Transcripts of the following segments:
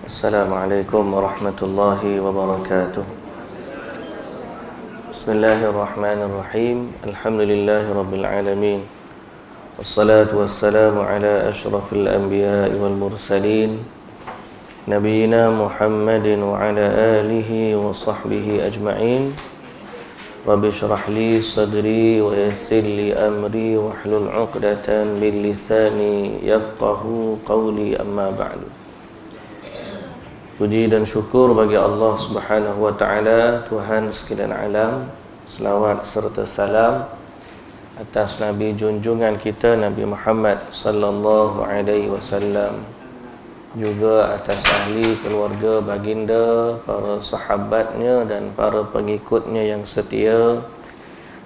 Assalamualaikum warahmatullahi wabarakatuh. Bismillahirrahmanirrahim. Alhamdulillahi rabbil alamin. Wassalatu wassalamu ala ashrafil anbiya'i wal mursalin, Nabiyyina Muhammadin wa ala alihi wa sahbihi ajma'in. Rabbi shrah li sadri wa yassir li amri wahlul 'uqdatan min lisani yafqahu qawli, amma ba'du. Puji dan syukur bagi Allah Subhanahu wa taala, Tuhan sekalian alam. Selawat serta salam atas Nabi junjungan kita Nabi Muhammad sallallahu alaihi wasallam, juga atas ahli keluarga baginda, para sahabatnya dan para pengikutnya yang setia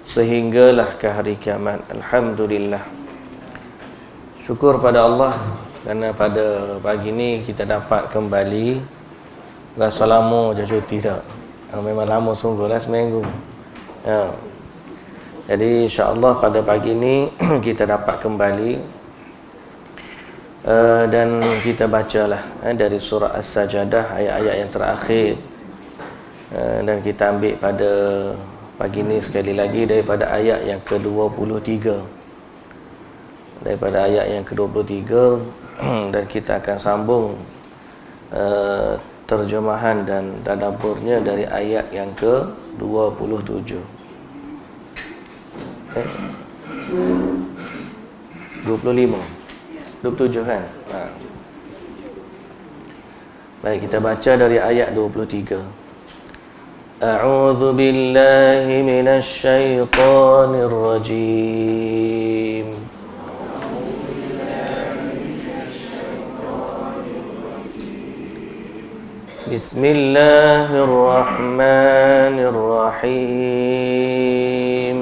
sehinggalah ke hari kiamat. Alhamdulillah. Syukur pada Allah kerana pada pagi ini kita dapat kembali. Rasa lama je cuti tak? Memang lama sungguh lah, seminggu. Jadi insya-Allah pada pagi ini kita dapat kembali dan kita bacalah dari surah As-Sajdah ayat-ayat yang terakhir, dan kita ambil pada pagi ini sekali lagi daripada ayat yang ke-23. Daripada ayat yang ke-23 dan kita akan sambung terjemahan dan tadabburnya dari ayat yang ke-27. 25 27 kan? Baik, kita baca dari ayat 23. A'udzu billahi minasy syaithanir rajim. Bismillahirrahmanirrahim.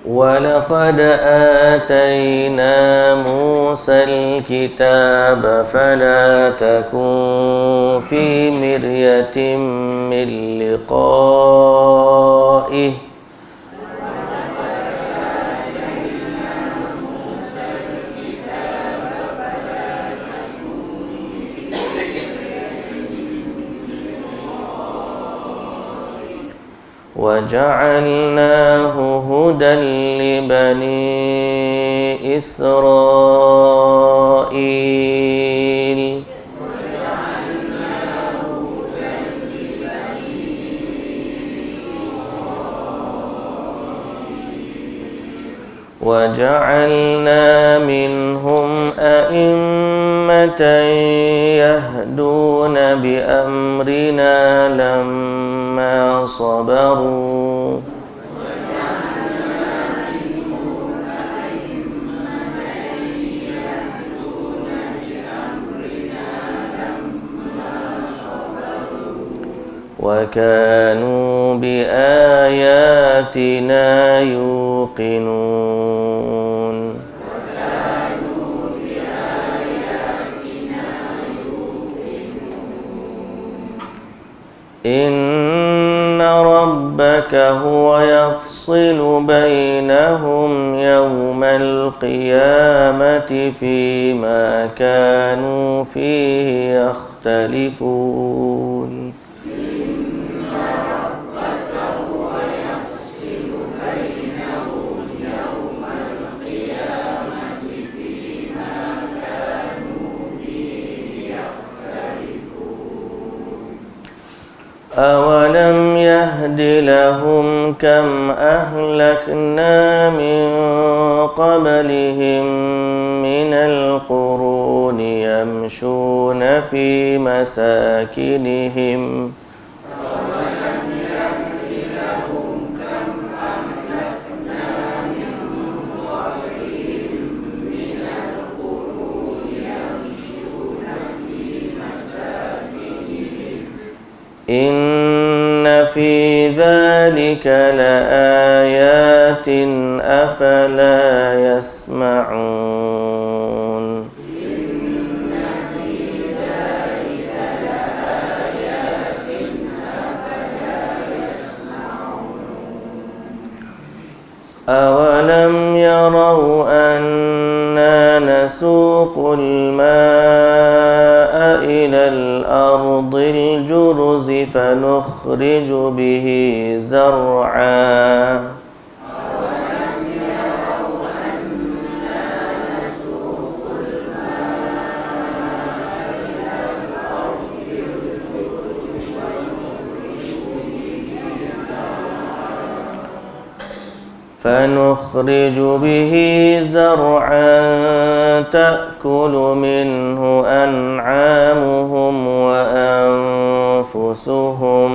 وَلَقَدْ آتَيْنَا مُوسَى الْكِتَابَ فَلَا تَكُنْ فِي مِرْيَةٍ مِّن لِقَائِهِ وَجَعَلْنَاهُ هُدًى لِبَنِي إِسْرَائِيلَ وَجَعَلْنَا مِنْهُمْ أَئِمَّةً يَهْدُونَ بِأَمْرِنَا لَمَّا صَبَرُوا وَكَانُوا بِآيَاتِنَا يُوقِنُونَ. إِنَّ رَبَّكَ هُوَ يَفْصِلُ بَيْنَهُمْ يَوْمَ الْقِيَامَةِ فِيمَا كَانُوا فِيهِ يَخْتَلِفُونَ. أَوَلَمْ يَهْدِ لَهُمْ كَمْ أَهْلَكْنَا مِنْ قَبْلِهِمْ مِنَ الْقُرُونِ يَمْشُونَ فِي مَسَاكِنِهِمْ إِنَّ فِي ذَلِكَ لَآيَاتٍ أَفَلَا يَسْمَعُونَ. أولم يروا أنا نسوق الماء إلى الأرض الجرز فنخرج به زرعا فنخرج به زرعا تأكل منه أنعامهم وأنفسهم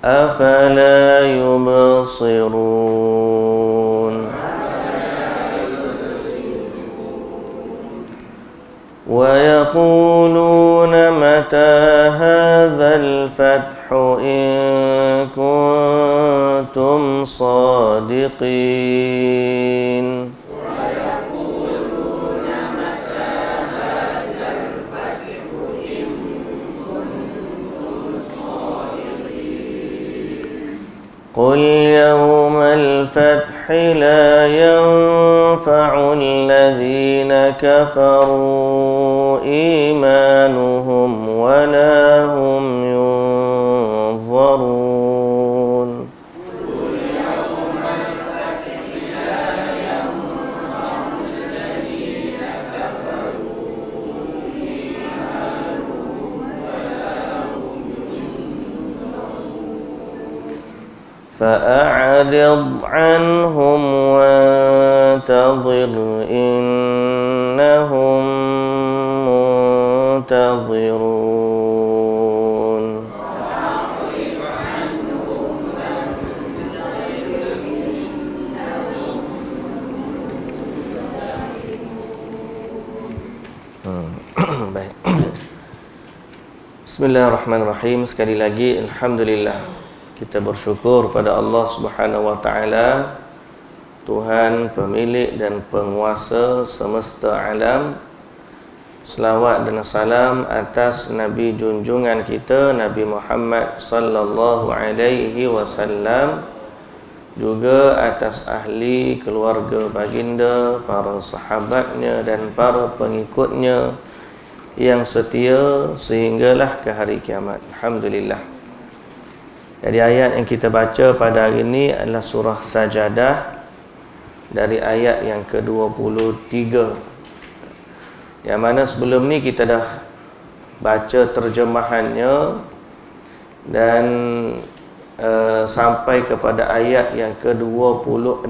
أفلا يبصرون ويقولون متى هذا الفتح إن كنتم صادقين قل يوم الفتح لا ينفع الذين كفروا إيمانهم ولا هم ينظرون فأعرض عنهم وانتظر إنهم منتظرون Baik. Bismillahirrahmanirrahim. Sekali lagi alhamdulillah, kita bersyukur pada Allah Subhanahu wa taala, Tuhan pemilik dan penguasa semesta alam. Selawat dan salam atas Nabi junjungan kita Nabi Muhammad sallallahu alaihi wasallam, juga atas ahli keluarga baginda, para sahabatnya dan para pengikutnya yang setia sehinggalah ke hari kiamat. Alhamdulillah. Jadi ayat yang kita baca pada hari ini adalah surah Sajadah dari ayat yang ke-23. Yang mana sebelum ni kita dah baca terjemahannya dan sampai kepada ayat yang ke-26.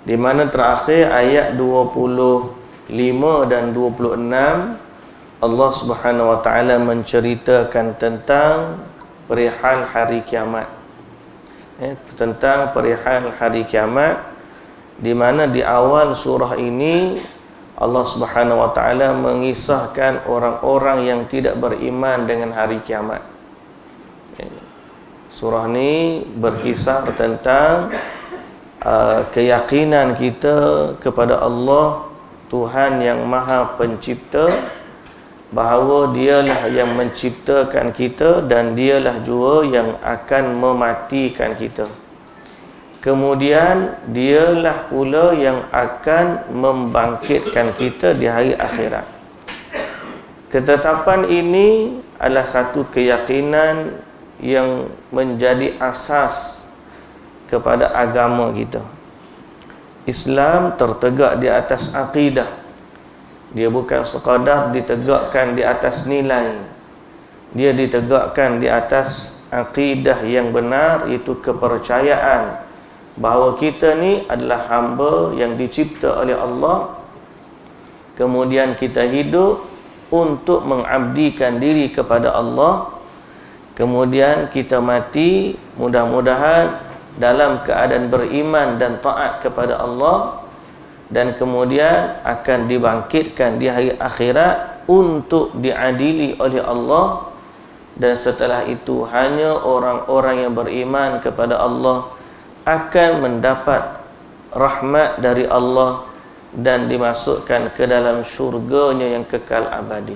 Di mana terakhir ayat 25 dan 26 Allah Subhanahu wa taala menceritakan tentang perihal hari kiamat, tentang perihal hari kiamat, di mana di awal surah ini Allah Subhanahu wa taala mengisahkan orang-orang yang tidak beriman dengan hari kiamat. Surah ini berkisar tentang keyakinan kita kepada Allah, Tuhan yang Maha Pencipta, bahawa dialah yang menciptakan kita dan dialah juga yang akan mematikan kita. Kemudian dialah pula yang akan membangkitkan kita di hari akhirat. Ketetapan ini adalah satu keyakinan yang menjadi asas kepada agama kita. Islam tertegak di atas akidah. Dia bukan sekadar ditegakkan di atas nilai. Dia ditegakkan di atas akidah yang benar, itu kepercayaan bahawa kita ni adalah hamba yang dicipta oleh Allah. Kemudian kita hidup untuk mengabdikan diri kepada Allah. Kemudian kita mati mudah-mudahan dalam keadaan beriman dan taat kepada Allah, dan kemudian akan dibangkitkan di hari akhirat untuk diadili oleh Allah. Dan setelah itu hanya orang-orang yang beriman kepada Allah akan mendapat rahmat dari Allah dan dimasukkan ke dalam syurganya yang kekal abadi.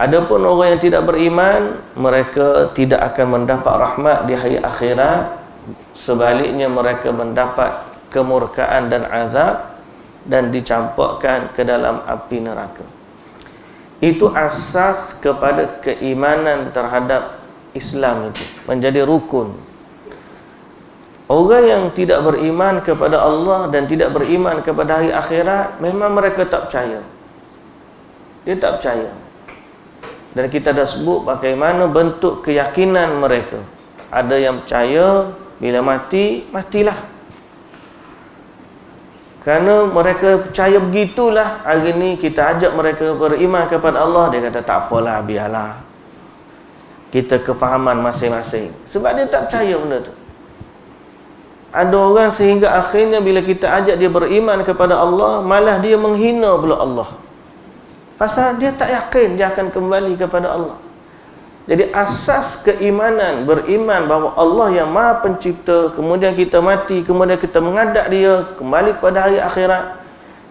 Adapun orang yang tidak beriman, mereka tidak akan mendapat rahmat di hari akhirat. Sebaliknya mereka mendapat kemurkaan dan azab dan dicampakkan ke dalam api neraka. Itu asas kepada keimanan terhadap Islam, itu menjadi rukun. Orang yang tidak beriman kepada Allah dan tidak beriman kepada hari akhirat, memang mereka tak percaya. Dia tak percaya. Dan kita dah sebut bagaimana bentuk keyakinan mereka. Ada yang percaya bila mati, matilah. Kerana mereka percaya begitulah. Hari ni kita ajak mereka beriman kepada Allah, dia kata tak apalah, biarlah. Kita kefahaman masing-masing. Sebab dia tak percaya benda tu. Ada orang sehingga akhirnya bila kita ajak dia beriman kepada Allah, malah dia menghina pula Allah. Pasal dia tak yakin dia akan kembali kepada Allah. Jadi asas keimanan, beriman bahawa Allah yang Maha Pencipta, kemudian kita mati, kemudian kita menghadap dia, kembali kepada hari akhirat,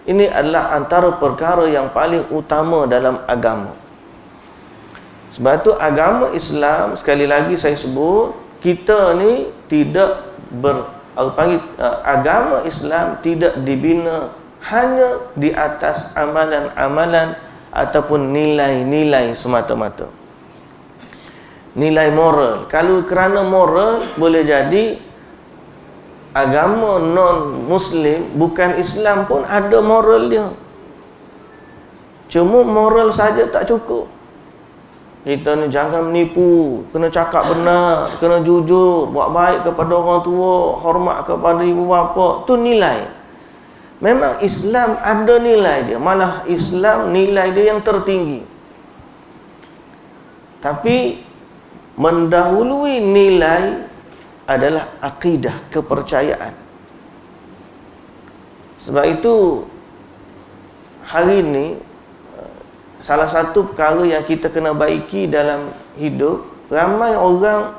ini adalah antara perkara yang paling utama dalam agama. Sebab tu agama Islam, sekali lagi saya sebut, kita ni tidak agama Islam tidak dibina hanya di atas amalan-amalan ataupun nilai-nilai semata-mata. Nilai moral. Kalau kerana moral, boleh jadi agama non-Muslim, bukan Islam pun ada moral dia. Cuma moral saja tak cukup. Kita ni jangan menipu, kena cakap benar, kena jujur, buat baik kepada orang tua, hormat kepada ibu bapa. Tu nilai. Memang Islam ada nilai dia. Malah Islam nilai dia yang tertinggi. Tapi mendahului nilai adalah akidah, kepercayaan. Sebab itu hari ini salah satu perkara yang kita kena baiki dalam hidup, ramai orang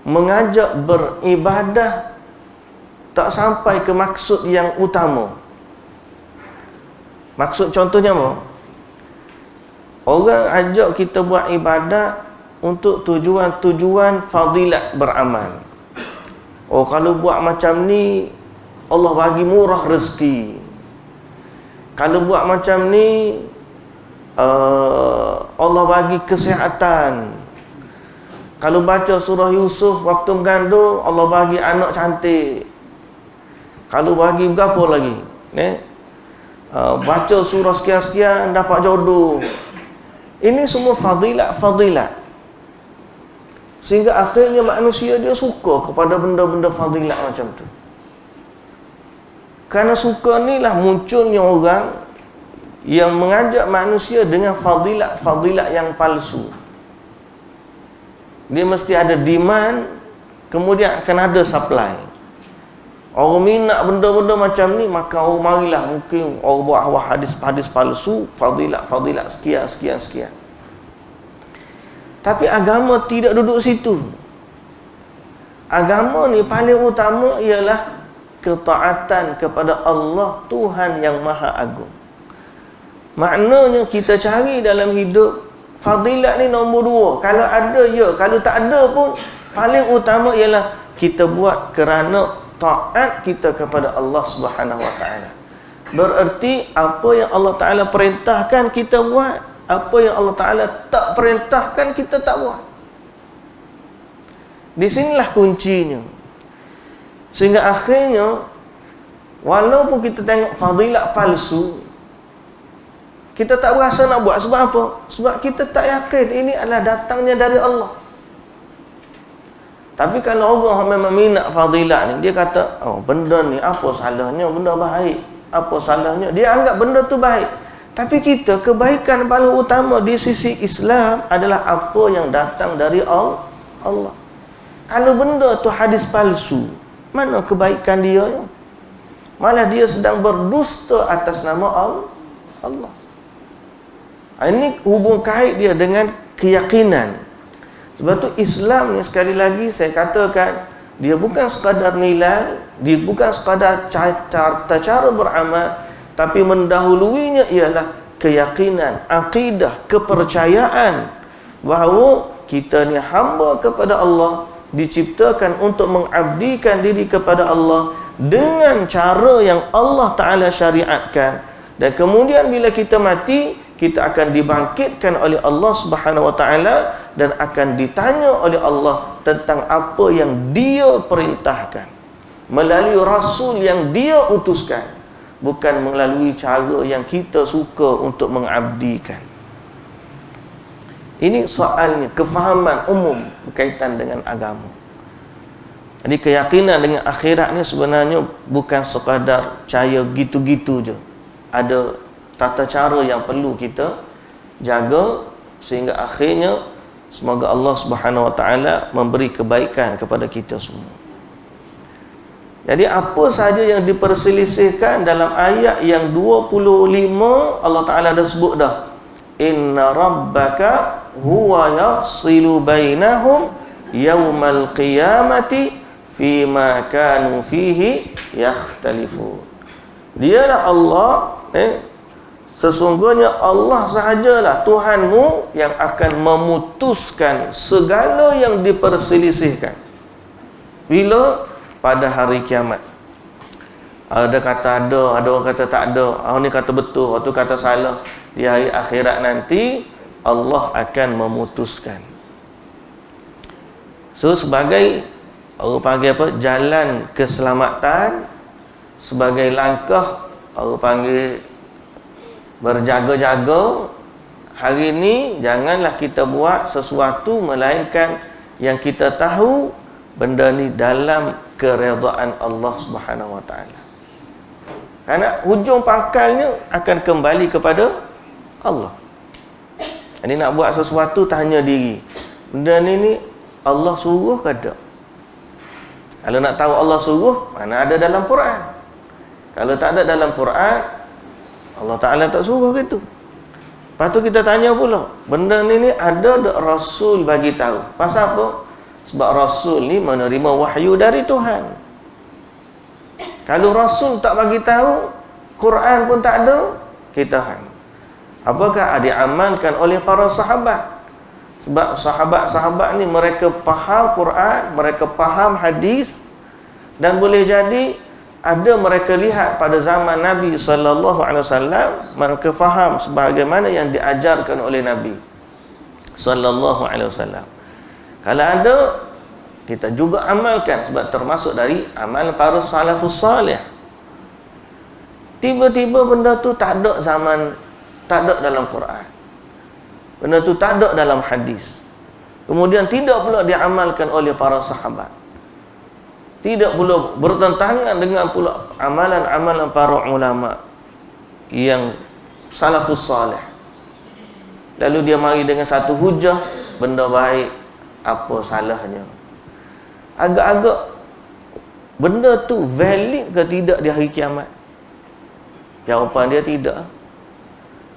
mengajak beribadah tak sampai ke maksud yang utama. Maksud contohnya apa? Orang ajak kita buat ibadat untuk tujuan-tujuan fadilat beramal. Oh, kalau buat macam ni Allah bagi murah rezeki. Kalau buat macam ni Allah bagi kesihatan. Kalau baca surah Yusuf waktu mengandung, Allah bagi anak cantik. Kalau bagi berapa lagi? Baca surah sekian-sekian dapat jodoh. Ini semua fadilat-fadilat. Sehingga akhirnya manusia dia suka kepada benda-benda fadilat macam tu. Kerana suka ni lah munculnya orang yang mengajak manusia dengan fadilat-fadilat yang palsu. Dia mesti ada demand, kemudian akan ada supply. Orang minat benda-benda macam ni, maka orang marilah, mungkin orang buat hadis-hadis palsu, fadilat-fadilat sekian. Tapi agama tidak duduk situ. Agama ni paling utama ialah ketaatan kepada Allah, Tuhan yang Maha Agung. Maknanya kita cari dalam hidup, fadilat ni nombor 2. Kalau ada, ya. Kalau tak ada pun, paling utama ialah kita buat kerana taat kita kepada Allah Subhanahu Wa Taala. Bererti apa yang Allah Taala perintahkan kita buat, apa yang Allah Taala tak perintahkan kita tak buat. Di sinilah kuncinya. Sehingga akhirnya walaupun kita tengok fadilat palsu, kita tak berasa nak buat. Sebab apa? Sebab kita tak yakin ini adalah datangnya dari Allah. Tapi kalau orang memang minat fadilat ni, dia kata, oh benda ni apa salahnya, benda baik, apa salahnya, dia anggap benda tu baik. Tapi kita, kebaikan paling utama di sisi Islam adalah apa yang datang dari Allah. Kalau benda tu hadis palsu, mana kebaikan dia? Malah dia sedang berdusta atas nama Allah. Ini hubung kait dia dengan keyakinan. Sebab tu Islam ni, sekali lagi saya katakan, dia bukan sekadar nilai, dia bukan sekadar cara beramal, tapi mendahuluinya ialah keyakinan, akidah, kepercayaan bahawa kita ni hamba kepada Allah, diciptakan untuk mengabdikan diri kepada Allah dengan cara yang Allah Ta'ala syariatkan. Dan kemudian bila kita mati, kita akan dibangkitkan oleh Allah Subhanahu Wa Ta'ala dan akan ditanya oleh Allah tentang apa yang Dia perintahkan melalui Rasul yang Dia utuskan, bukan melalui cara yang kita suka untuk mengabdikan. Ini soalnya kefahaman umum berkaitan dengan agama. Jadi keyakinan dengan akhirat ni sebenarnya bukan sekadar percaya gitu-gitu je. Ada tata cara yang perlu kita jaga sehingga akhirnya semoga Allah Subhanahu Wa Ta'ala memberi kebaikan kepada kita semua. Jadi apa sahaja yang diperselisihkan dalam ayat yang 25, Allah Ta'ala dah sebut dah, inna rabbaka huwa yafsilu bainahum yawmal qiyamati fima kanu fihi yakhtalifun. Dialah Allah, sesungguhnya Allah sahajalah Tuhanmu yang akan memutuskan segala yang diperselisihkan. Bila? Pada hari kiamat. Ada kata ada orang kata tak ada, orang ni kata betul, orang tu kata salah. Di hari akhirat nanti Allah akan memutuskan. So sebagai orang panggil apa? Jalan keselamatan, sebagai langkah orang panggil berjaga-jaga, hari ini janganlah kita buat sesuatu melainkan yang kita tahu benda ni dalam keredaan Allah Subhanahu Wa Ta'ala. Kerana hujung pangkalnya akan kembali kepada Allah. Jadi nak buat sesuatu, tanya diri, benda ni Allah suruh ke tak? Kalau nak tahu Allah suruh, mana ada dalam Quran. Kalau tak ada dalam Quran, Allah Ta'ala tak suruh gitu. Lepas tu kita tanya pula, benda ni ada tak Rasul bagi tahu? Pasal apa? Sebab Rasul ni menerima wahyu dari Tuhan. Kalau Rasul tak bagi tahu, Quran pun tak ada, kita apakah diamalkan oleh para sahabat? Sebab sahabat-sahabat ni mereka faham Quran, mereka faham hadis, dan boleh jadi ada mereka lihat pada zaman Nabi SAW, mereka faham sebagaimana yang diajarkan oleh Nabi SAW. Kalau ada, kita juga amalkan, sebab termasuk dari amal para salafus salih. Tiba-tiba benda tu tak ada zaman, tak ada dalam Quran, benda tu tak ada dalam hadis, kemudian tidak pula diamalkan oleh para sahabat, tidak pula bertentangan dengan pula amalan-amalan para ulama yang salafus salih. Lalu dia mari dengan satu hujah, benda baik, apa salahnya? Agak-agak benda tu valid ke tidak di hari kiamat? Jawapan dia tidak.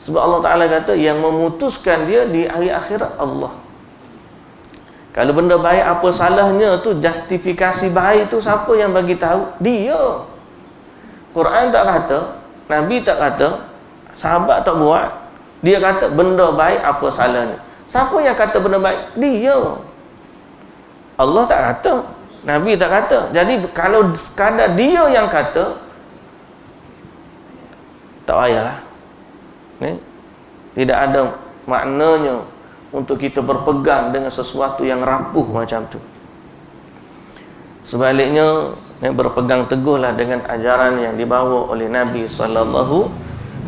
Sebab Allah Ta'ala kata yang memutuskan dia di hari akhirat Allah. Kalau benda baik apa salahnya tu, justifikasi baik tu siapa yang bagi tahu? Dia. Quran tak kata, Nabi tak kata, sahabat tak buat. Dia kata benda baik apa salahnya. Siapa yang kata benda baik? Dia. Allah tak kata, Nabi tak kata. Jadi kalau sekadar dia yang kata, tak payahlah. Tidak ada maknanya untuk kita berpegang dengan sesuatu yang rapuh macam tu. Sebaliknya, berpegang teguhlah dengan ajaran yang dibawa oleh Nabi sallallahu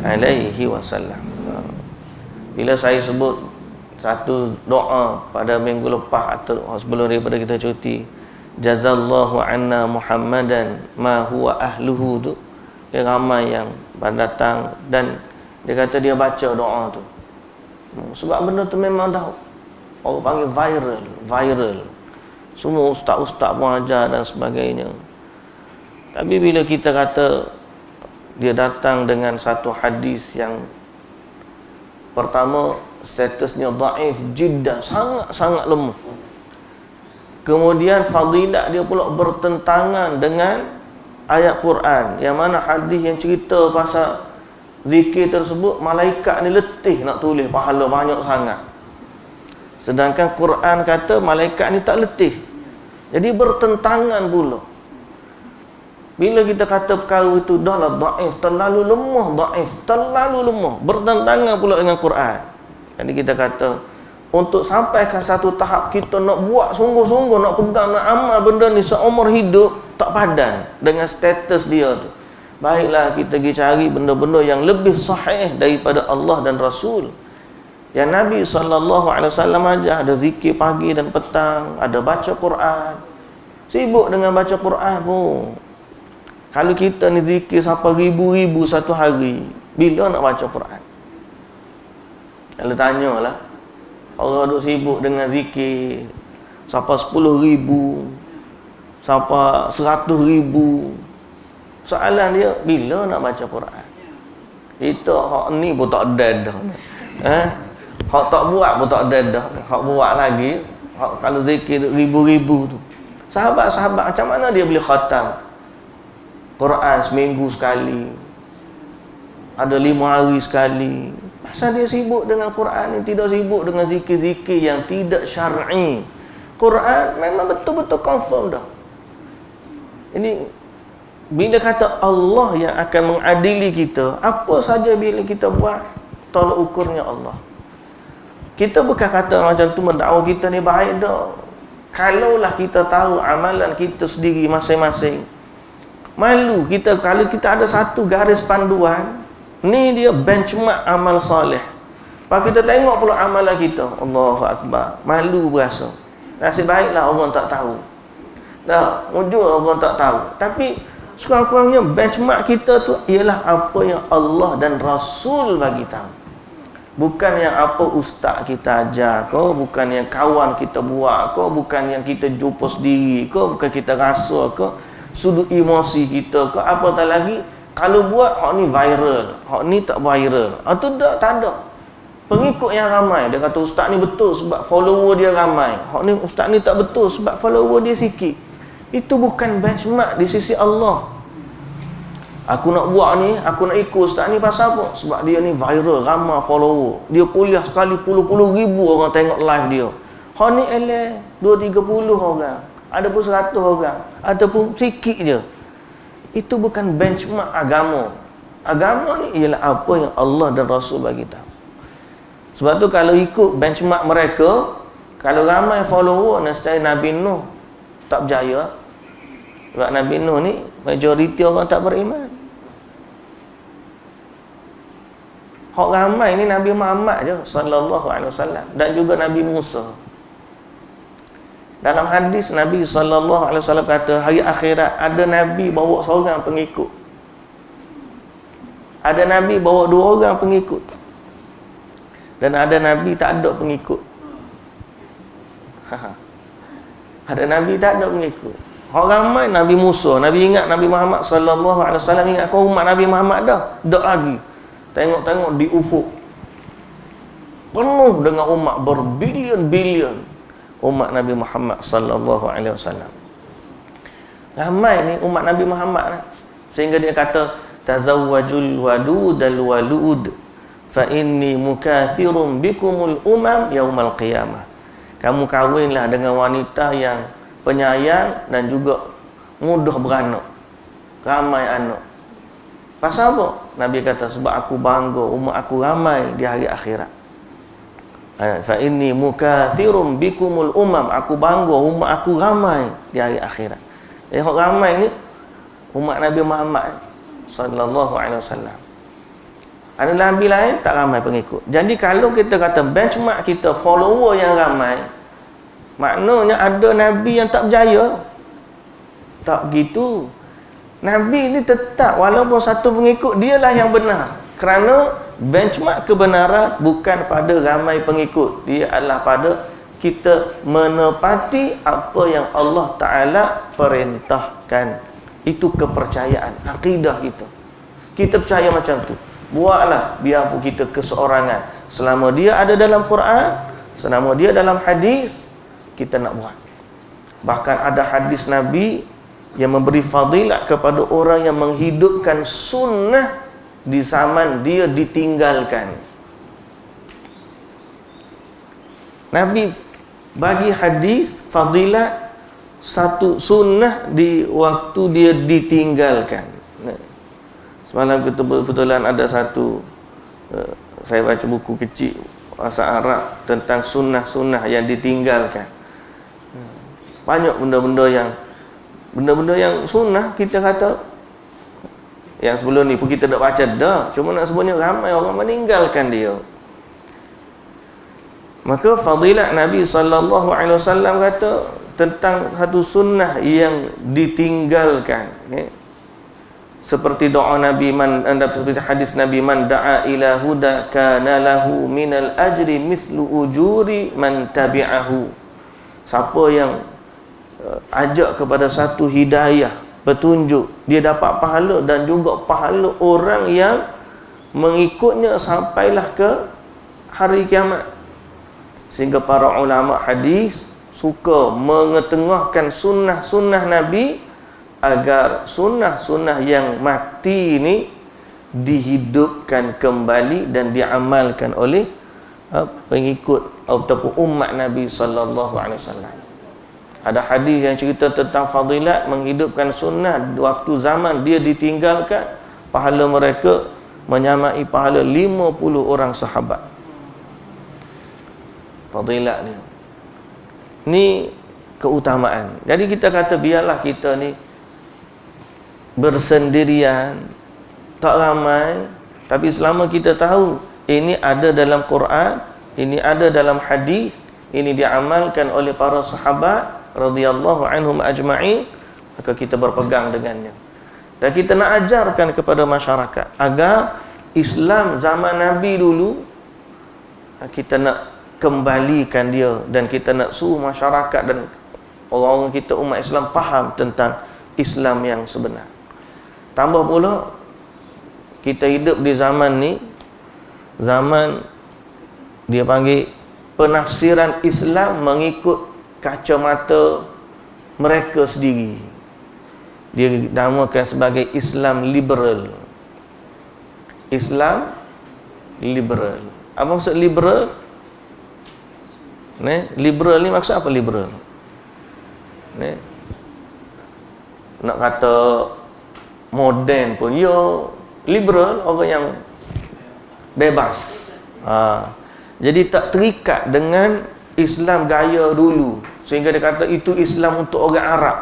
alaihi wasallam. Bila saya sebut satu doa pada minggu lepas atau sebelum daripada kita cuti, jazallahu anna Muhammadan ma huwa ahluhu tu, dia ramai yang datang dan dia kata dia baca doa tu. Sebab benda tu memang dah orang panggil viral. Semua ustaz-ustaz pun ajar dan sebagainya. Tapi bila kita kata dia datang dengan satu hadis yang pertama statusnya dhaif jiddan, sangat-sangat lemah. Kemudian fadilat dia pula bertentangan dengan ayat Quran, yang mana hadis yang cerita pasal zikir tersebut malaikat ni letih nak tulis pahala banyak sangat, sedangkan Quran kata malaikat ni tak letih. Jadi bertentangan pula. Bila kita kata perkara itu dah lah daif, terlalu lemah, bertentangan pula dengan Quran. Jadi kita kata untuk sampai ke satu tahap kita nak buat sungguh-sungguh, nak pegang, nak amal benda ni seumur hidup, tak padan dengan status dia tu. Baiklah kita pergi cari benda-benda yang lebih sahih daripada Allah dan Rasul. Yang Nabi SAW ajar, ada zikir pagi dan petang, ada baca Quran. Sibuk dengan baca Quran pun. Kalau kita ni zikir sampai ribu-ribu satu hari, bila nak baca Quran? Kalau tanyalah, orang duk sibuk dengan zikir sampai 10,000, sampai 100,000. Soalan dia, bila nak baca Quran? Kita hak ni pun tak ada dah. Hak tak buat pun tak ada dah. Hak buat lagi, hak kalau zikir ribu-ribu tu. Sahabat-sahabat macam mana dia boleh khatam Quran seminggu sekali, ada 5 hari sekali? Pasal dia sibuk dengan Quran ni, tidak sibuk dengan zikir-zikir yang tidak syar'i. Quran memang betul-betul confirm dah. Ini bila kata Allah yang akan mengadili kita, apa saja bila kita buat, tolak ukurnya Allah. Kita bukan kata macam tu mendakwa kita ni baik dah. Kalaulah kita tahu amalan kita sendiri masing-masing, malu kita kalau kita ada satu garis panduan, ni dia benchmark amal soleh. Pak kita tengok pula amalan kita, Allahu Akbar, malu berasa. Nasib baiklah orang tak tahu. Dah, wujud orang tak tahu. Tapi sekurang-kurangnya benchmark kita tu ialah apa yang Allah dan Rasul bagi tahu. Bukan yang apa ustaz kita ajar kau, bukan yang kawan kita buat kau, bukan yang kita jumpa sendiri kau, bukan kita rasa kau, sudut emosi kita kau, apa tak lagi. Kalau buat hak ni viral, hak ni tak viral, itu tak ada. Pengikut yang ramai, dia kata ustaz ni betul sebab follower dia ramai, hak ni ustaz ni tak betul sebab follower dia sikit. Itu bukan benchmark di sisi Allah. Aku nak buat ni, aku nak ikut ustaz ni pasal apa? Sebab dia ni viral, ramai follower. Dia kuliah sekali puluh-puluh ribu orang tengok live dia. Hak ni 2-30 orang, ada pun 100 orang, ataupun sikit je. Itu bukan benchmark agama. Agama ni ialah apa yang Allah dan Rasul bagi tahu. Sebab tu kalau ikut benchmark mereka, kalau ramai follower, nescaya Nabi Nuh tak berjaya. Sebab Nabi Nuh ni majoriti orang tak beriman. Hak ramai ni Nabi Muhammad je sallallahu alaihi wasallam, dan juga Nabi Musa. Dalam hadis Nabi sallallahu alaihi wasallam kata, hari akhirat ada Nabi bawa seorang pengikut, ada Nabi bawa 2 orang pengikut, dan ada Nabi tak ada pengikut. Ada Nabi tak ada pengikut. Hak ramai Nabi Musa, Nabi ingat Nabi Muhammad sallallahu alaihi wasallam, ingat kau umat Nabi Muhammad dah, tak lagi. Tengok-tengok di ufuk penuh dengan umat berbilion-bilion umat Nabi Muhammad sallallahu alaihi wasallam. Ramai ni umat Nabi Muhammad, sehingga dia kata tazawwajul wadudal walud fa inni mukathirun bikumul umam yaumal qiyamah. Kamu kahwinlah dengan wanita yang penyayang dan juga mudah beranak, ramai anak. Pasal apa? Nabi kata sebab aku bangga umat aku ramai di hari akhirat. Fa inni mukathirun bikumul umam, aku bangga umat aku ramai di hari akhirat. Yang ramai ni umat Nabi Muhammad sallallahu alaihi wasallam. Ada nabi lain tak ramai pengikut. Jadi kalau kita kata benchmark kita follower yang ramai, maknanya ada nabi yang tak berjaya. Tak begitu. Nabi ni tetap walaupun satu pengikut, dialah yang benar. Kerana benchmark kebenaran bukan pada ramai pengikut, dia adalah pada kita menepati apa yang Allah Ta'ala perintahkan. Itu kepercayaan, akidah kita. Kita percaya macam tu. Buatlah, biarpun kita keseorangan, selama dia ada dalam Quran, selama dia dalam hadis, kita nak buat. Bahkan ada hadis Nabi yang memberi fadilat kepada orang yang menghidupkan sunnah di zaman dia ditinggalkan. Nabi bagi hadis fadilat satu sunnah di waktu dia ditinggalkan. Semalam kebetulan ada satu, saya baca buku kecil bahasa Arab tentang sunnah-sunnah yang ditinggalkan. Banyak benda-benda yang sunnah kita kata, yang sebelum ni pun kita dah baca dah, cuma nak sebutnya ramai orang meninggalkan dia. Maka fadilat Nabi sallallahu alaihi wasallam kata tentang satu sunnah yang ditinggalkan, okay? Seperti doa Nabi, seperti hadis Nabi, man da'a ila huda kana lahu minal ajri mithlu ujuri man tabi'ahu. Siapa yang ajak kepada satu hidayah, petunjuk, dia dapat pahala dan juga pahala orang yang mengikutnya sampailah ke hari kiamat. Sehingga para ulama hadis suka mengetengahkan sunnah-sunnah Nabi agar sunnah-sunnah yang mati ini dihidupkan kembali dan diamalkan oleh pengikut ataupun umat Nabi sallallahu alaihi wasallam. Ada hadis yang cerita tentang fadilat menghidupkan sunnah waktu zaman dia ditinggalkan, pahala mereka menyamai pahala 50 orang sahabat. Fadilat ni keutamaan. Jadi kita kata biarlah kita ni bersendirian, tak ramai, tapi selama kita tahu ini ada dalam Quran, ini ada dalam hadis, ini diamalkan oleh para sahabat radhiyallahu anhum ajma'in, maka kita berpegang dengannya. Dan kita nak ajarkan kepada masyarakat agar Islam zaman Nabi dulu kita nak kembalikan dia, dan kita nak suruh masyarakat dan orang-orang kita umat Islam faham tentang Islam yang sebenar. Tambah pula kita hidup di zaman ni, zaman dia panggil penafsiran Islam mengikut kacamata mereka sendiri. Dia namakan sebagai Islam liberal. Islam liberal. Apa maksud liberal? Liberal ni maksud apa liberal? Nak kata moden pun ya, liberal orang yang bebas. Jadi tak terikat dengan Islam gaya dulu, sehingga dia kata itu Islam untuk orang Arab.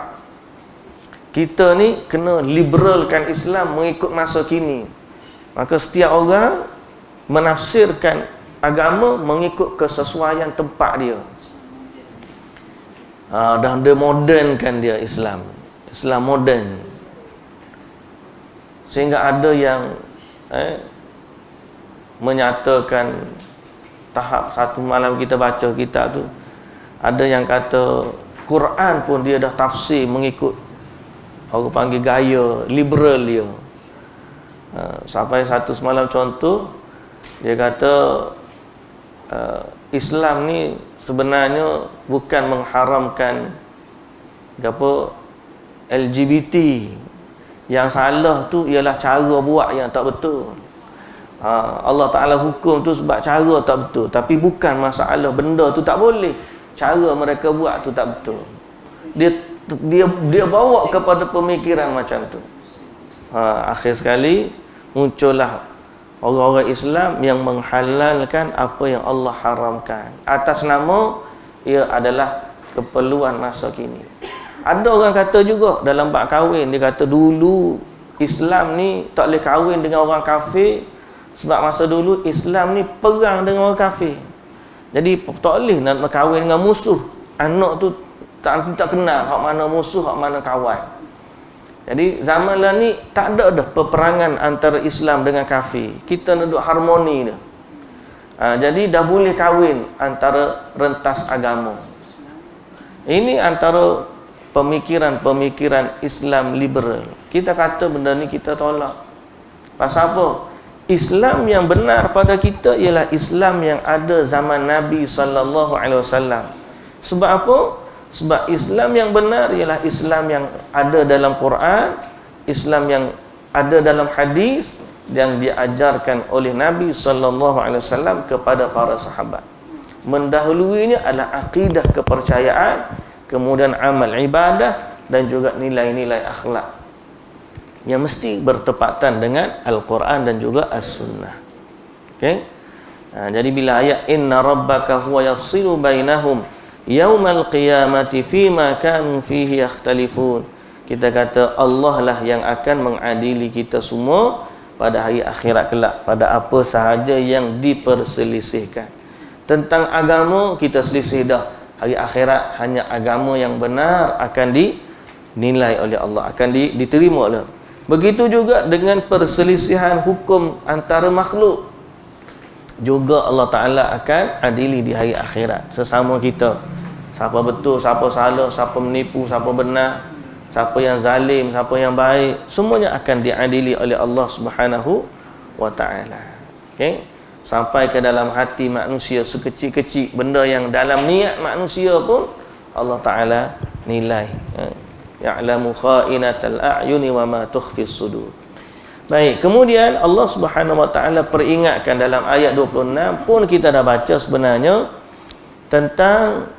Kita ni kena liberalkan Islam mengikut masa kini. Maka setiap orang menafsirkan agama mengikut kesesuaian tempat dia. Dah dia modernkan dia Islam moden. Sehingga ada yang menyatakan tahap satu malam kita baca kitab tu, ada yang kata Quran pun dia dah tafsir mengikut orang panggil gaya liberal dia. Sampai satu semalam contoh, dia kata Islam ni sebenarnya bukan mengharamkan apa LGBT. Yang salah tu ialah cara buat yang tak betul. Allah Ta'ala hukum tu sebab cara tak betul, tapi bukan masalah benda tu tak boleh, cara mereka buat tu tak betul. Dia bawa kepada pemikiran macam tu. Akhir sekali muncullah orang-orang Islam yang menghalalkan apa yang Allah haramkan atas nama ia adalah keperluan masa kini. Ada orang kata juga dalam bab kahwin, dia kata dulu Islam ni tak boleh kahwin dengan orang kafir sebab masa dulu Islam ni perang dengan orang kafir. Jadi tak boleh nak kahwin dengan musuh. Anak tu tak kenal hak mana musuh, hak mana kawan. Jadi zaman lah ni tak ada dah peperangan antara Islam dengan kafir. Kita nak duduk harmoni dah. Jadi dah boleh kahwin antara rentas agama. Ini antara pemikiran-pemikiran Islam liberal. Kita kata benda ni kita tolak. Pasal apa? Islam yang benar pada kita ialah Islam yang ada zaman Nabi sallallahu alaihi wasallam. Sebab apa? Sebab Islam yang benar ialah Islam yang ada dalam Quran, Islam yang ada dalam hadis yang diajarkan oleh Nabi sallallahu alaihi wasallam kepada para sahabat. Mendahuluinya adalah akidah kepercayaan, kemudian amal ibadah dan juga nilai-nilai akhlak yang mesti bertepatan dengan Al-Quran dan juga As-Sunnah. Okey? Jadi bila ayat inna rabbaka huwa yafsilu bainahum yaumal qiyamati fima kanu fihi yakhtalifun, kita kata Allah lah yang akan mengadili kita semua pada hari akhirat kelak pada apa sahaja yang diperselisihkan. Tentang agama kita selisih dah, hari akhirat hanya agama yang benar akan dinilai oleh Allah, akan diterima oleh. Begitu juga dengan perselisihan hukum antara makhluk, juga Allah Ta'ala akan adili di hari akhirat sesama kita. Siapa betul, siapa salah, siapa menipu, siapa benar, siapa yang zalim, siapa yang baik, semuanya akan diadili oleh Allah Subhanahu wa Ta'ala. Okay? Sampai ke dalam hati manusia sekecil-kecil benda yang dalam niat manusia pun Allah Ta'ala nilai. Ya'lamu kha'inatal a'yuni wa ma tukhfis sudur. Baik, kemudian Allah Subhanahu wa Ta'ala peringatkan dalam ayat 26 pun kita dah baca sebenarnya tentang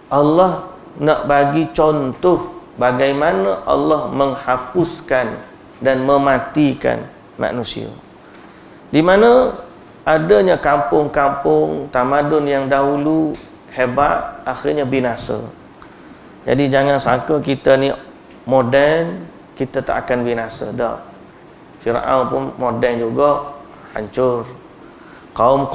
Allah nak bagi contoh bagaimana Allah menghapuskan dan mematikan manusia. Di mana adanya kampung-kampung tamadun yang dahulu hebat akhirnya binasa. Jadi jangan sangka kita ni moden kita tak akan binasa dah. Firaun pun moden juga hancur. Kaum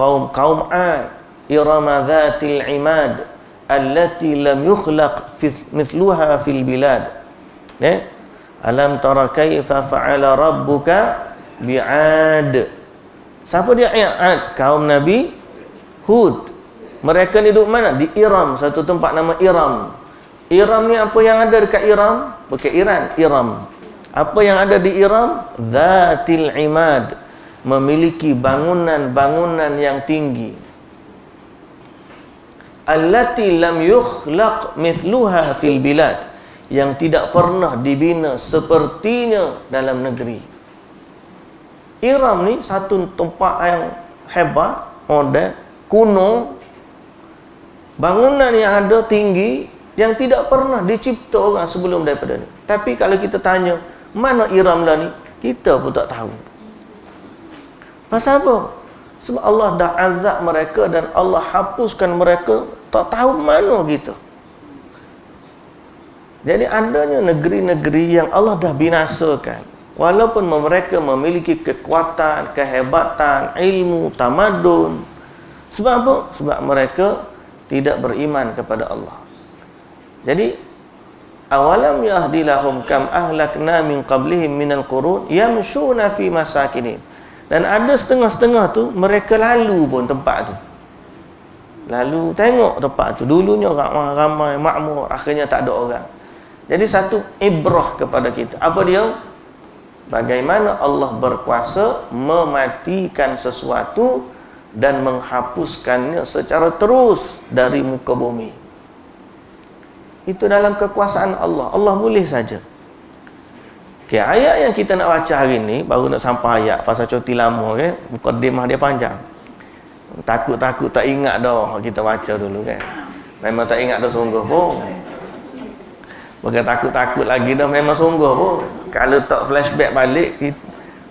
'Ad irama dzatil imad allati lam yukhlaq mithluha fil bilad. Alam tara kaifa fa'ala rabbuka bi'ad. Siapa dia 'Ad? Kaum Nabi Hud. Mereka ni duduk mana? Di Iram, satu tempat nama Iram. Iram ni apa yang ada dekat Iram? Bukan Iran, Iram. Apa yang ada di Iram? Dzatil imad, memiliki bangunan-bangunan yang tinggi. Allati lam yukhlaq mithluha fil bilad, yang tidak pernah dibina sepertinya dalam negeri. Iram ni satu tempat yang hebat, moden, kuno, bangunan yang ada tinggi yang tidak pernah dicipta orang sebelum daripada ni. Tapi kalau kita tanya mana Iram dah ni, kita pun tak tahu. Pasal apa? Sebab Allah dah azab mereka dan Allah hapuskan mereka, tak tahu mana kita. Jadi adanya negeri-negeri yang Allah dah binasakan, walaupun mereka memiliki kekuatan, kehebatan, ilmu, tamadun. Sebab apa? Sebab mereka tidak beriman kepada Allah. Jadi awalam yahdilahum kam ahlakna min qablihim minal qurun yamshuna fi masakinihim. Dan ada setengah-setengah tu mereka lalu pun tempat tu. Lalu tengok tempat tu. Dulunya ramai makmur, akhirnya tak ada orang. Jadi satu ibrah kepada kita. Apa dia? Bagaimana Allah berkuasa mematikan sesuatu dan menghapuskannya secara terus dari muka bumi. Itu dalam kekuasaan Allah. Allah boleh saja. Okay, ayat yang kita nak baca hari ni, baru nak sampai ayat pasal cuti lama, okay? Mukadimah dia panjang. Takut-takut tak ingat dah kita baca dulu, kan? Memang tak ingat dah sungguh pun. Bukan takut-takut lagi dah, memang sungguh pun. Kalau tak flashback balik,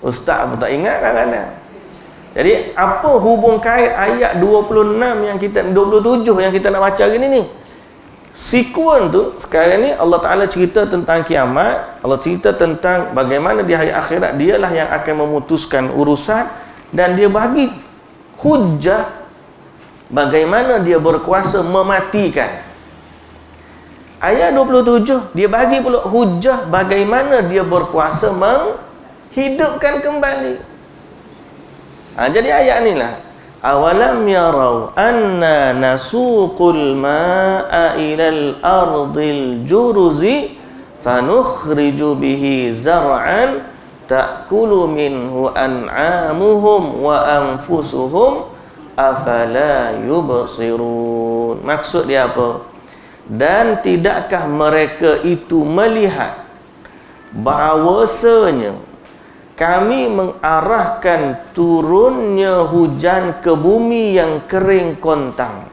ustaz pun tak ingat kadang-kadang. Jadi apa hubung kait ayat 26 yang kita 27 yang kita nak baca hari ni? Sekuen tu sekarang ni Allah Ta'ala cerita tentang kiamat. Allah cerita tentang bagaimana di hari akhirat dialah yang akan memutuskan urusan, dan dia bagi hujah bagaimana dia berkuasa mematikan. Ayat 27 dia bagi pula hujah bagaimana dia berkuasa menghidupkan kembali. Jadi ayat ni lah, awalam yarau anna nasuqul ma'a ilal ardil juruzi fanukhriju bihi zar'an ta'kulu minhu an'amuhum wa anfusuhum afala yubsirun. Maksud dia apa? Dan tidakkah mereka itu melihat bahawasanya kami mengarahkan turunnya hujan ke bumi yang kering kontang,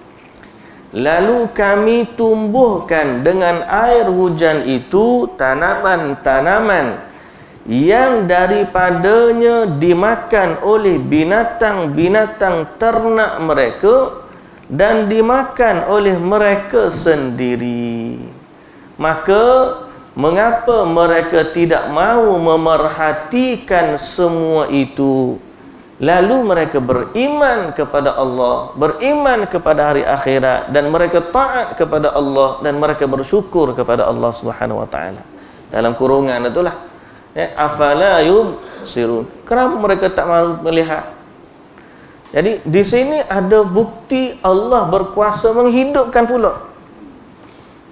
lalu kami tumbuhkan dengan air hujan itu tanaman-tanaman yang daripadanya dimakan oleh binatang-binatang ternak mereka dan dimakan oleh mereka sendiri. Maka mengapa mereka tidak mahu memerhatikan semua itu? Lalu mereka beriman kepada Allah, beriman kepada hari akhirat, dan mereka taat kepada Allah, dan mereka bersyukur kepada Allah Subhanahu wa taala. Dalam kurungan itulah, afala yubsirun. Kenapa mereka tak mahu melihat? Jadi di sini ada bukti Allah berkuasa menghidupkan pula.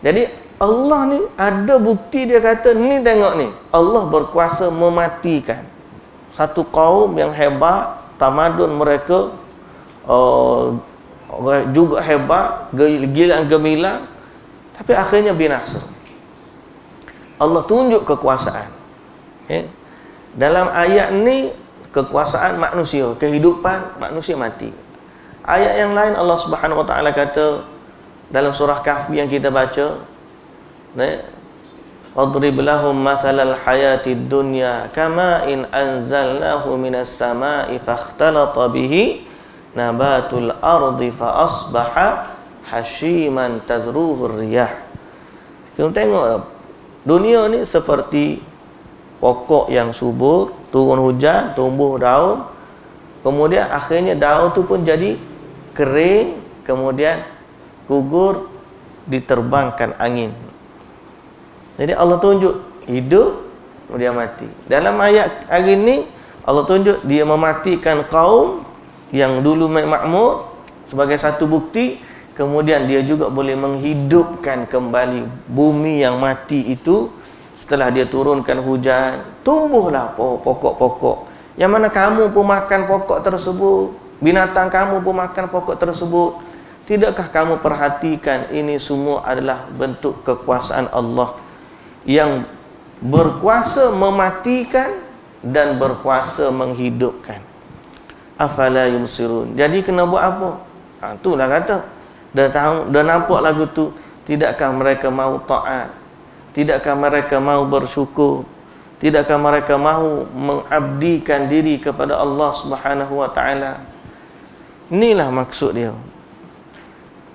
Jadi Allah ni ada bukti, dia kata ni tengok ni, Allah berkuasa mematikan satu kaum yang hebat, tamadun mereka juga hebat, gilang gemilang, tapi akhirnya binasa. Allah tunjuk kekuasaan. Dalam ayat ni kekuasaan manusia, kehidupan manusia mati. Ayat yang lain Allah Subhanahu wa taala kata dalam surah Kahfi yang kita baca, wadrib lahum mathalal hayatid dunya kama in anzalnahu minas samai fakhtalata bihi nabatul ardi fa asbaha hashiman tazruhur riyah. Kita tengok dunia ni seperti pokok yang subur, turun hujan, tumbuh daun, kemudian akhirnya daun tu pun jadi kering, kemudian gugur, diterbangkan angin. Jadi Allah tunjuk hidup, kemudian mati. Dalam ayat hari ini Allah tunjuk dia mematikan kaum yang dulu makmur sebagai satu bukti, kemudian dia juga boleh menghidupkan kembali bumi yang mati itu. Setelah dia turunkan hujan, tumbuhlah pokok-pokok. Yang mana kamu pun makan pokok tersebut, binatang kamu pun makan pokok tersebut. Tidakkah kamu perhatikan ini semua adalah bentuk kekuasaan Allah yang berkuasa mematikan dan berkuasa menghidupkan. Afala yumsirun. Jadi kena buat apa? Itulah kata. Dah nampak lagu tu. Tidakkah mereka mahu taat? Tidakkah mereka mahu bersyukur? Tidakkah mereka mahu mengabdikan diri kepada Allah Subhanahu wa taala? Inilah maksud dia.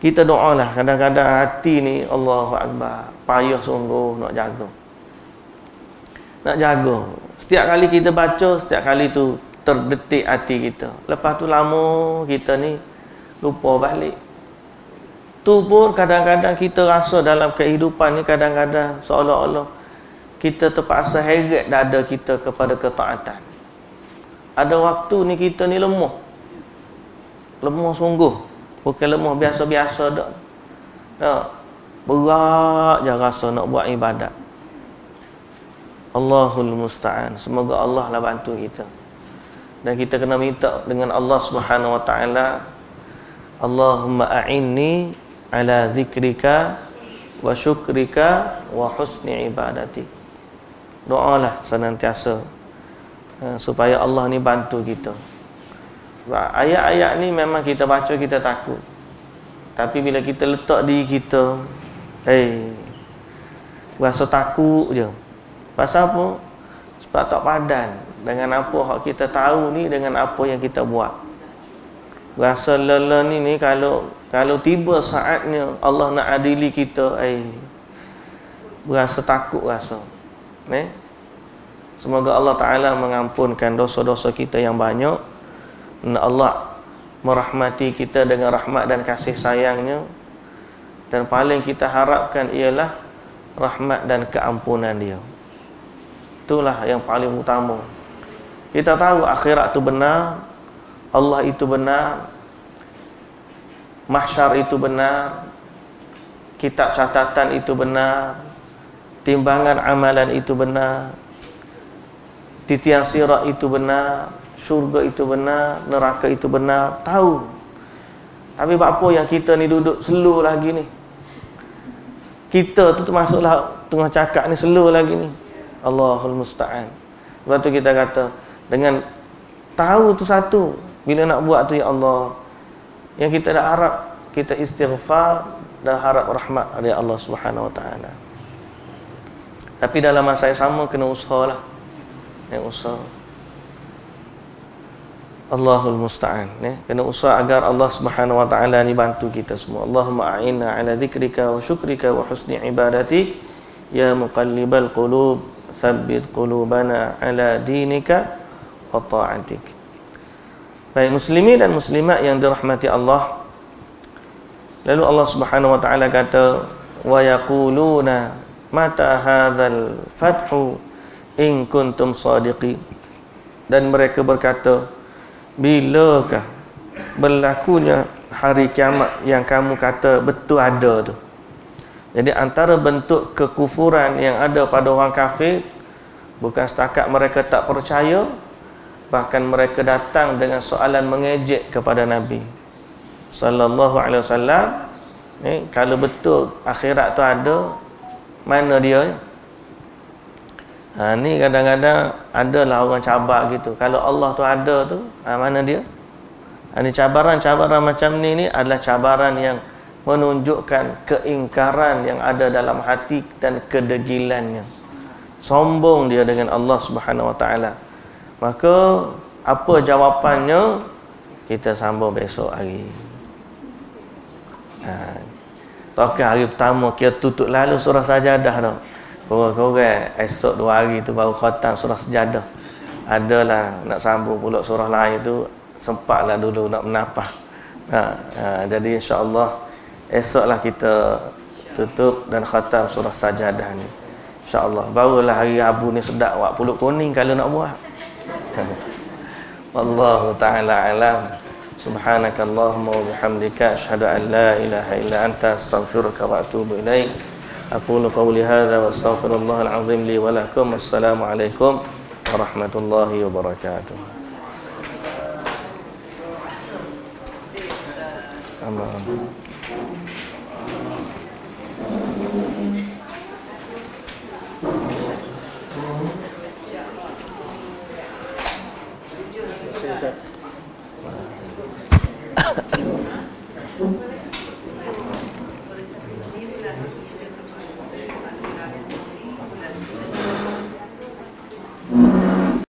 Kita doalah, kadang-kadang hati ni Allahu akbar, payah sungguh nak jaga. Nak jaga. Setiap kali kita baca, setiap kali tu terdetik hati kita. Lepas tu lama kita ni lupa balik. Tu pun kadang-kadang kita rasa dalam kehidupan ni, kadang-kadang seolah-olah kita terpaksa heret dada kita kepada ketaatan. Ada waktu ni kita ni lemah. Lemah sungguh. Bukan lemah biasa-biasa dak. Berat je rasa nak buat ibadat. Allahul musta'an. Semoga Allah lah bantu kita. Dan kita kena minta dengan Allah Subhanahu wa taala, Allahumma a'inni ala zikrika wa syukrika wa husni ibadati. Doalah senantiasa supaya Allah ni bantu kita. Ayat-ayat ni memang kita baca kita takut, tapi bila kita letak diri kita, rasa takut je. Pasal apa? Sebab tak padan dengan apa yang kita tahu ni dengan apa yang kita buat. Rasa lelah ni kalau tiba saatnya Allah nak adili kita, berasa takut rasa. Semoga Allah Ta'ala mengampunkan dosa-dosa kita yang banyak. Allah merahmati kita dengan rahmat dan kasih sayangnya. Dan paling kita harapkan ialah rahmat dan keampunan dia. Itulah yang paling utama. Kita tahu akhirat itu benar, Allah itu benar, mahsyar itu benar, kitab catatan itu benar, timbangan amalan itu benar, titian sirat itu benar, syurga itu benar, neraka itu benar, tahu. Tapi apa yang kita ni duduk slow lagi ni? Kita tu termasuklah tengah cakap ni slow lagi ni. Allahul musta'an. Sebab tu kita kata dengan tahu tu satu, bila nak buat tu ya Allah, yang kita dah harap, kita istighfar dan harap rahmat dari Allah Subhanahu Wa Taala. Tapi dalam masa yang sama kena usahalah. Usaha. Allahul musta'an, kena usaha agar Allah Subhanahu Wa Taala ni bantu kita semua. Allahumma a'inna ala dzikrika wa syukrika wa husni ibadatik ya muqallibal qulub tsabbit qulubana ala dinika wa ta'atik. Baik muslimin dan muslimat yang dirahmati Allah. Lalu Allah Subhanahu Wa Taala kata, wa yaquluna mata hadzal fathu in kuntum sadiqin. Dan mereka berkata, bilakah berlakunya hari kiamat yang kamu kata betul ada tu. Jadi antara bentuk kekufuran yang ada pada orang kafir, bukan setakat mereka tak percaya, bahkan mereka datang dengan soalan mengejek kepada Nabi sallallahu alaihi wasallam. Kalau betul akhirat tu ada, mana dia? Ni kadang-kadang adalah orang cabar gitu. Kalau Allah tu ada tu, mana dia? Ni cabaran-cabaran macam ni adalah cabaran yang menunjukkan keingkaran yang ada dalam hati dan kedegilannya. Sombong dia dengan Allah Subhanahu Wa Taala. Maka apa jawapannya? Kita sambung besok hari. Tokah hari pertama kita tutup lalu surah Sajadah dah. Korang-korang esok 2 hari tu baru khatam surah Sajadah. Adalah nak sambung pula surah lain tu, sempatlah dulu nak menapah. Jadi insya-Allah esoklah kita tutup dan khatam surah Sajadah ni. Insya-Allah barulah hari Rabu ni sedap buat pulut kuning kalau nak buat. Wallahu ta'ala alam. Subhanakallahumma wa bihamdika asyhadu an la ilaha illa anta astaghfiruka wa atubu ilaik. Aqulu qawli hadza wa astaghfirullahal azim li wa lakum. Assalamu alaikum warahmatullahi wabarakatuh. Amin.